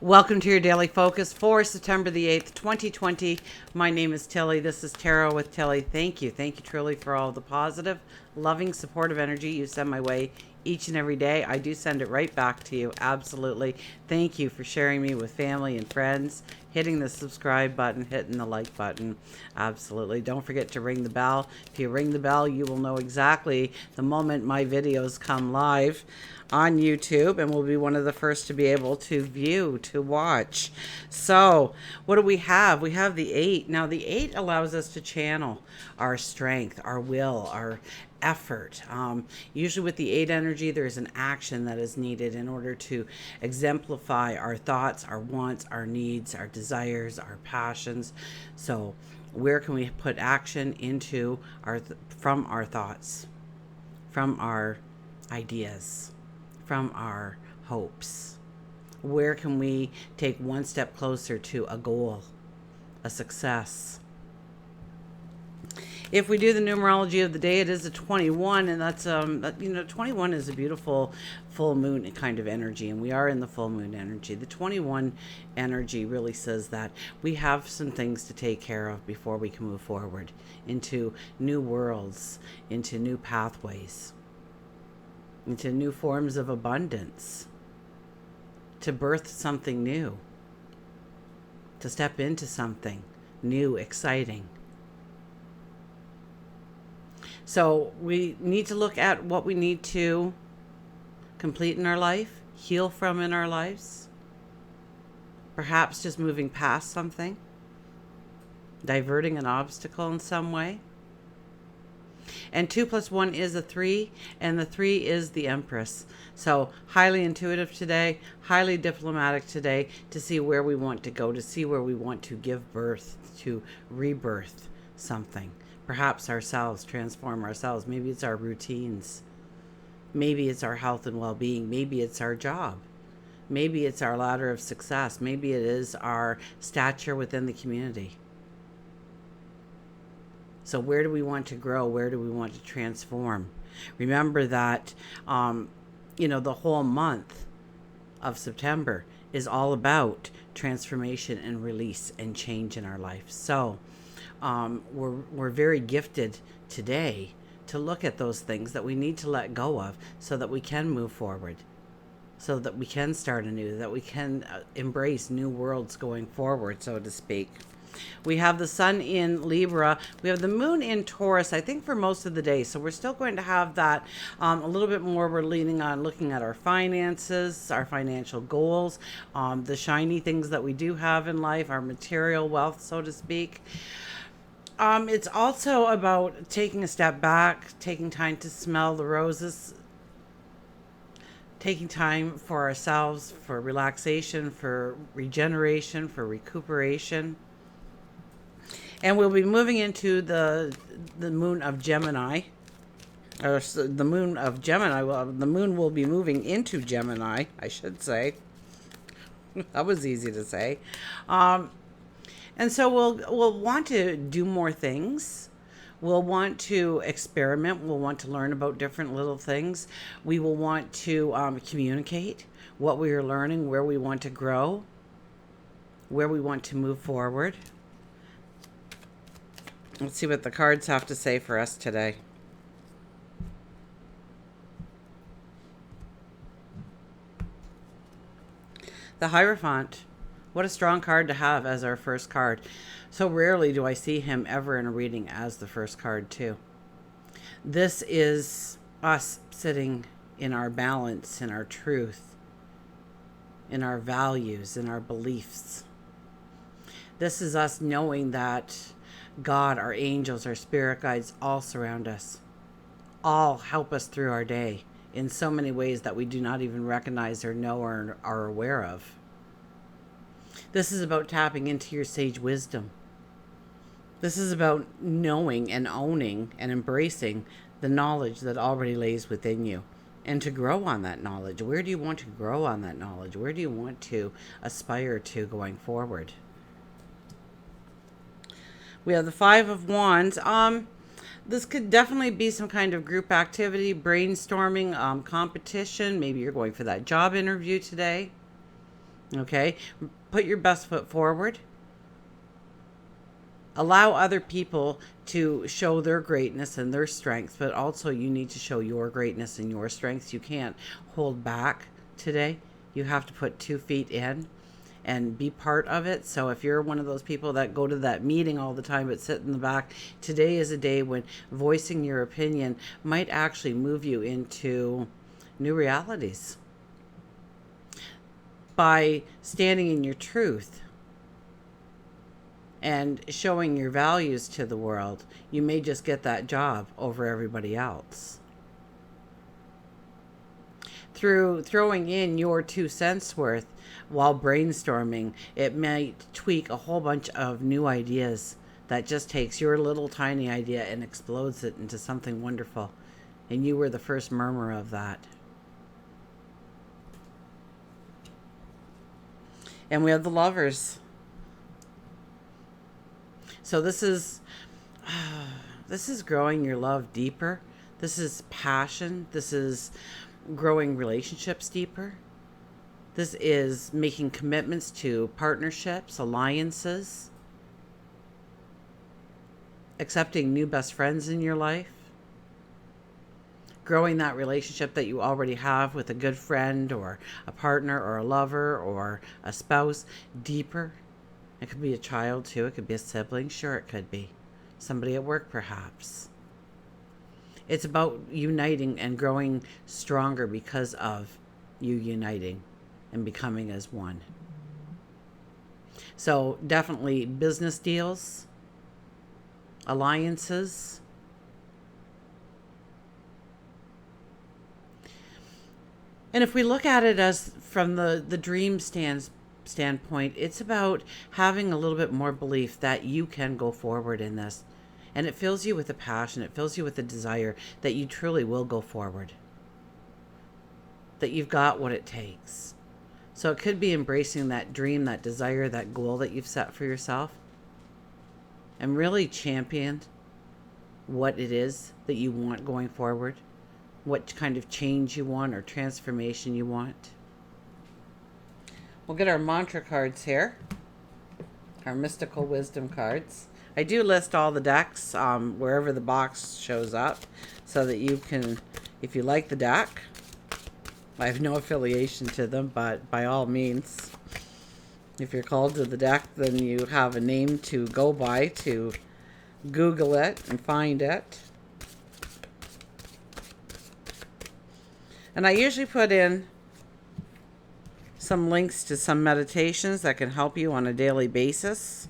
Welcome to your daily focus for September the 8th, 2020. My name is Tilly. This is Tarot with Tilly. Thank you. Thank you truly for all the positive, loving, supportive energy you send my way each and every day. I do send it right back to you. Absolutely. Thank you for sharing me with family and friends, hitting the subscribe button, hitting the like button. Absolutely. Don't forget to ring the bell. If you ring the bell, you will know exactly the moment my videos come live on YouTube, and will be one of the first to be able to view, to watch. So what do we have? We have the 8. Now the 8 allows us to channel our strength, our will, our effort. Usually with the 8 energy, there's an action that is needed in order to exemplify our thoughts, our wants, our needs, our desires, our passions. So where can we put action into from our thoughts, from our ideas, from our hopes? Where can we take one step closer to a goal, a success? If we do the numerology of the day, it is a 21, and that's 21 is a beautiful full moon kind of energy, and we are in the full moon energy. The 21 energy really says that we have some things to take care of before we can move forward into new worlds, into new pathways, into new forms of abundance, to birth something new, to step into something new, exciting. So we need to look at what we need to complete in our life, heal from in our lives, perhaps just moving past something, diverting an obstacle in some way. And 2 + 1 is a 3, and the 3 is the Empress. So highly intuitive today, highly diplomatic today, to see where we want to go, to see where we want to give birth, to rebirth something. Perhaps ourselves, transform ourselves. Maybe it's our routines. Maybe it's our health and well-being. Maybe it's our job. Maybe it's our ladder of success. Maybe it is our stature within the community. So where do we want to grow? Where do we want to transform? Remember that, the whole month of September is all about transformation and release and change in our life. So we're very gifted today to look at those things that we need to let go of so that we can move forward, so that we can start anew, that we can embrace new worlds going forward, so to speak. We have the sun in Libra. We have the moon in Taurus, I think, for most of the day. So we're still going to have that a little bit more. We're leaning on looking at our finances, our financial goals, the shiny things that we do have in life, our material wealth, so to speak. It's also about taking a step back, taking time to smell the roses, taking time for ourselves, for relaxation, for regeneration, for recuperation. And we'll be moving into the moon of Gemini. Or the moon of Gemini. Well, the moon will be moving into Gemini, I should say. That was easy to say. And so we'll want to do more things. We'll want to experiment. We'll want to learn about different little things. We will want to communicate what we are learning, where we want to grow, where we want to move forward. Let's see what the cards have to say for us today. The Hierophant. What a strong card to have as our first card. So rarely do I see him ever in a reading as the first card too. This is us sitting in our balance, in our truth, in our values, in our beliefs. This is us knowing that God, our angels, our spirit guides all surround us, all help us through our day in so many ways that we do not even recognize or know or are aware of. This is about tapping into your sage wisdom. This is about knowing and owning and embracing the knowledge that already lays within you, and to grow on that knowledge. Where do you want to grow on that knowledge? Where do you want to aspire to going forward? We have the 5 of Wands. This could definitely be some kind of group activity, brainstorming, competition. Maybe you're going for that job interview today. Okay? Put your best foot forward. Allow other people to show their greatness and their strengths, but also you need to show your greatness and your strengths. You can't hold back today. You have to put 2 feet in and be part of it. So if you're one of those people that go to that meeting all the time but sit in the back, today is a day when voicing your opinion might actually move you into new realities. By standing in your truth and showing your values to the world, you may just get that job over everybody else. Through throwing in your 2 cents worth while brainstorming, it might tweak a whole bunch of new ideas that just takes your little tiny idea and explodes it into something wonderful. And you were the first murmur of that. And we have the Lovers. So this is growing your love deeper. This is passion. This is growing relationships deeper. This is making commitments to partnerships, alliances, accepting new best friends in your life, growing that relationship that you already have with a good friend or a partner or a lover or a spouse deeper. It could be a child too. It could be a sibling. Sure, it could be somebody at work perhaps. It's about uniting and growing stronger because of you uniting and becoming as one. So definitely business deals, alliances, and if we look at it as from the dream standpoint, it's about having a little bit more belief that you can go forward in this. And it fills you with a passion, it fills you with a desire that you truly will go forward. That you've got what it takes. So it could be embracing that dream, that desire, that goal that you've set for yourself. And really champion what it is that you want going forward. What kind of change you want or transformation you want. We'll get our mantra cards here. Our mystical wisdom cards. I do list all the decks wherever the box shows up so that you can, if you like the deck, I have no affiliation to them, but by all means, if you're called to the deck, then you have a name to go by to Google it and find it. And I usually put in some links to some meditations that can help you on a daily basis.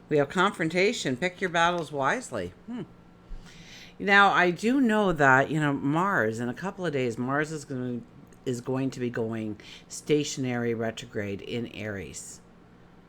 We have confrontation. Pick your battles wisely. Now, I do know that, Mars, in a couple of days, Mars is going to be going stationary retrograde in Aries.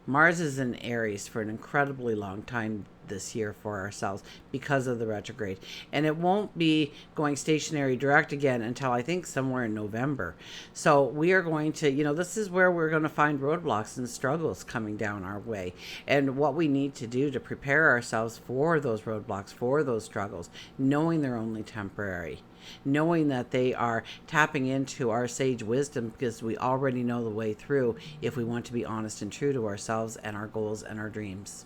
Mars is in Aries for an incredibly long time this year for ourselves because of the retrograde. And it won't be going stationary direct again until I think somewhere in November. So we are going to, this is where we're going to find roadblocks and struggles coming down our way. And what we need to do to prepare ourselves for those roadblocks, for those struggles, knowing they're only temporary. Knowing that they are tapping into our sage wisdom because we already know the way through if we want to be honest and true to ourselves and our goals and our dreams.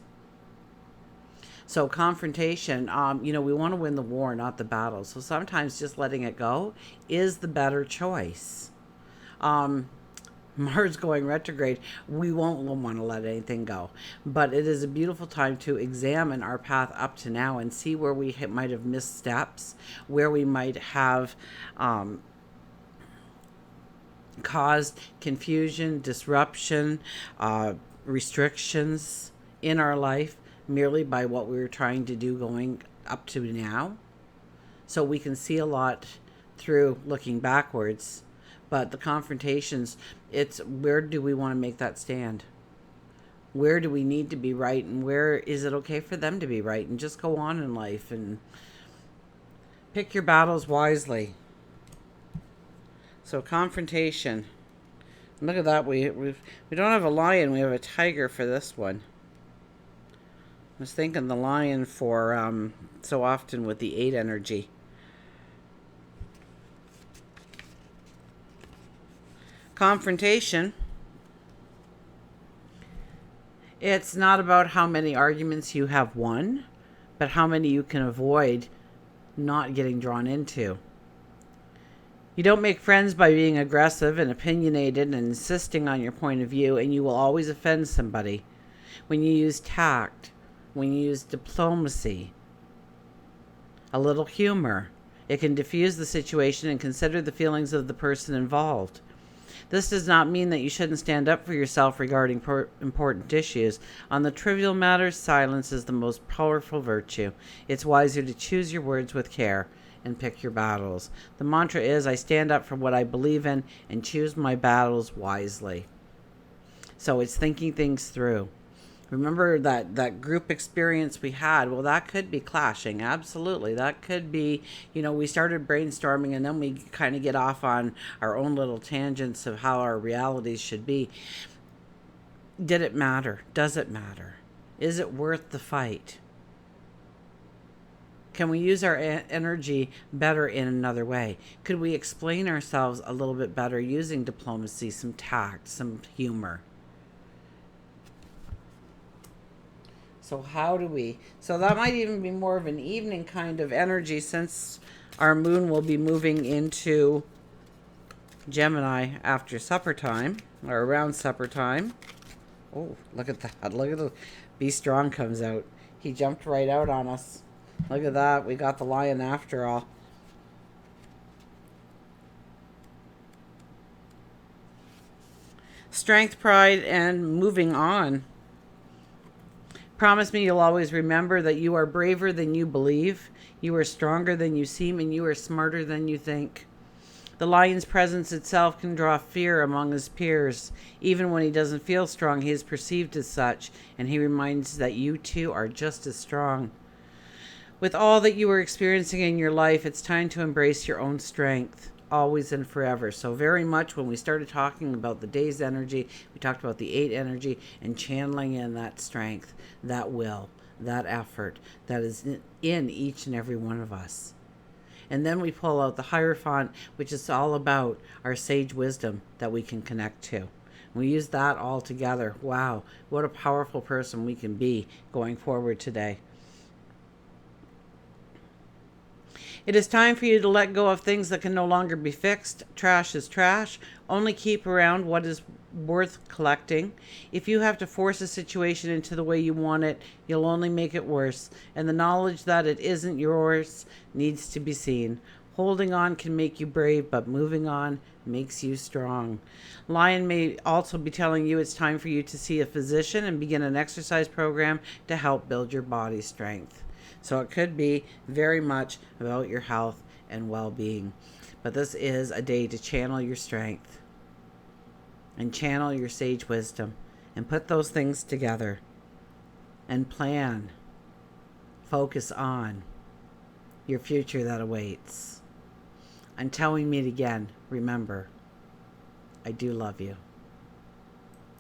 So confrontation, we want to win the war, not the battle. So sometimes just letting it go is the better choice. Mars going retrograde, we won't want to let anything go. But it is a beautiful time to examine our path up to now and see where we might have missed steps, where we might have caused confusion, disruption, restrictions in our life merely by what we were trying to do going up to now. So we can see a lot through looking backwards. But the confrontations, it's where do we want to make that stand? Where do we need to be right? And where is it okay for them to be right? And just go on in life and pick your battles wisely. So confrontation. Look at that. We don't have a lion. We have a tiger for this one. I was thinking the lion for so often with the 8 energy. Confrontation It's not about how many arguments you have won, but how many you can avoid not getting drawn into. You don't make friends by being aggressive and opinionated and insisting on your point of view, and you will always offend somebody. When you use tact, when you use diplomacy, a little humor, it can diffuse the situation and consider the feelings of the person involved. This does not mean that you shouldn't stand up for yourself regarding important issues. On the trivial matters, silence is the most powerful virtue. It's wiser to choose your words with care and pick your battles. The mantra is, I stand up for what I believe in and choose my battles wisely. So it's thinking things through. Remember that group experience we had? Well, that could be clashing. Absolutely. That could be, we started brainstorming and then we kind of get off on our own little tangents of how our realities should be. Did it matter? Does it matter? Is it worth the fight? Can we use our energy better in another way? Could we explain ourselves a little bit better using diplomacy, some tact, some humor? So how do we? So that might even be more of an evening kind of energy, since our moon will be moving into Gemini after supper time, or around supper time. Oh, look at that. Look at the Be Strong comes out. He jumped right out on us. Look at that. We got the lion after all. Strength, pride, and moving on. Promise me you'll always remember that you are braver than you believe, you are stronger than you seem, and you are smarter than you think. The lion's presence itself can draw fear among his peers. Even when he doesn't feel strong, he is perceived as such, and he reminds that you too are just as strong. With all that you are experiencing in your life, it's time to embrace your own strength, always and forever. So very much when we started talking about the day's energy, we talked about the 8 energy and channeling in that strength, that will, that effort that is in each and every one of us. And then we pull out the Hierophant, which is all about our sage wisdom that we can connect to. We use that all together. Wow, what a powerful person we can be going forward today. It is time for you to let go of things that can no longer be fixed. Trash is trash. Only keep around what is worth collecting. If you have to force a situation into the way you want it, you'll only make it worse. And the knowledge that it isn't yours needs to be seen. Holding on can make you brave, but moving on makes you strong. Lion may also be telling you it's time for you to see a physician and begin an exercise program to help build your body strength. So it could be very much about your health and well-being. But this is a day to channel your strength and channel your sage wisdom and put those things together and plan, focus on your future that awaits. Until we meet again, remember, I do love you.